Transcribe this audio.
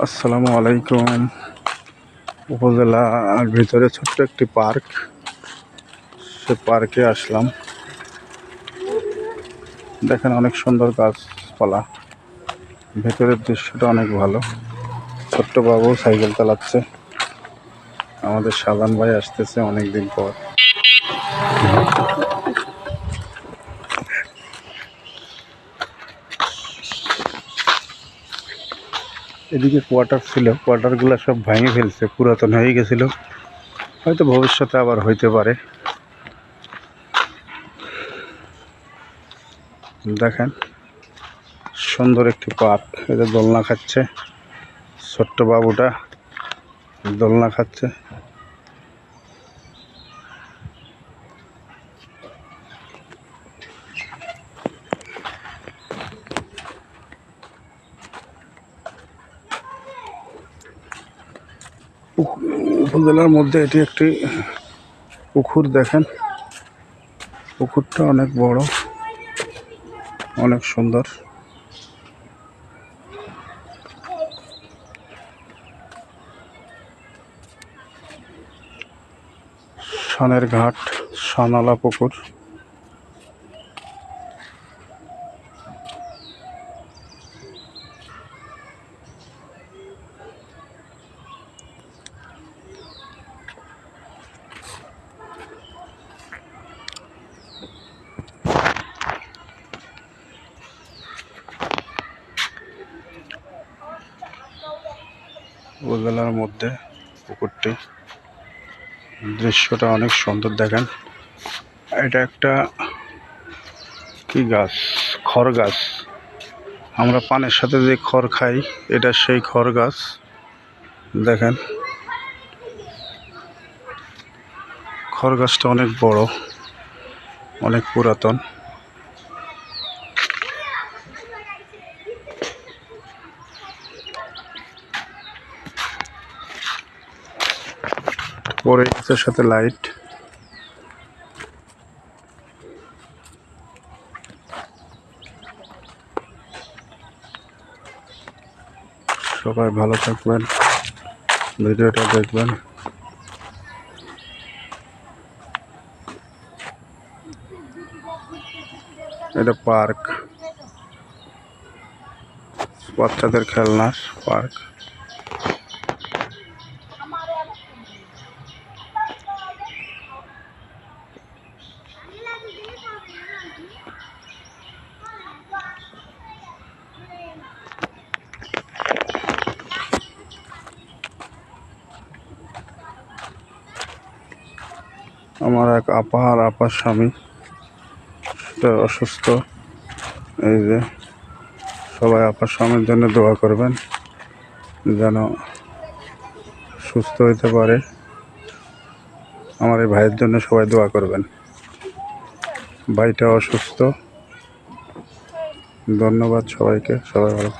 আসসালামু আলাইকুম। উপজেলার ভিতরে ছোট্ট একটি পার্ক, সে পার্কে আসলাম। দেখেন অনেক সুন্দর গাছপালা, ভেতরের দৃশ্যটা অনেক ভালো। ছোট্ট বাবু সাইকেল চালাচ্ছে, আমাদের শাবান ভাই আসতেছে অনেক দিন পর। এদিকে কোয়ার্টার ছিল, কোয়ার্টারগুলো সব ভেঙে ফেলছে, পুরাতন হয়ে গেছিল, হয়তো ভবিষ্যতে আবার হইতে পারে। দেখেন সুন্দর একটি পার্ক, এদের দোলনা খাচ্ছে, ছোট্ট বাবুটা দোলনা খাচ্ছে। উপজেলার মধ্যে এটি একটি পুকুর। দেখেন পুকুরটা অনেক বড়, অনেক সুন্দর। সনের ঘাট, সনালা পুকুর। উপজেলার মধ্যে পুকুরটি, দৃশ্যটা অনেক সুন্দর। দেখেন এটা একটা কি গাছ, খড় গাছ। আমরা পানের সাথে যে খড় খাই, এটা সেই খড় গাছ। দেখেন খড় গাছটা অনেক বড়, অনেক পুরাতন। পরে গাছের সাথে লাইট। সবাই ভালো থাকবেন, ভিডিওটা দেখবেন। এটা পার্ক, বাচ্চাদের খেলনার পার্ক। আমার এক আপা আর আপার স্বামী অসুস্থ। এই যে সবাই আপার স্বামীর জন্য দোয়া করবেন, যেন সুস্থ হইতে পারে। আমার এই ভাইয়ের জন্য সবাই দোয়া করবেন, ভাইটা অসুস্থ। ধন্যবাদ সবাইকে, সবাই ভালো।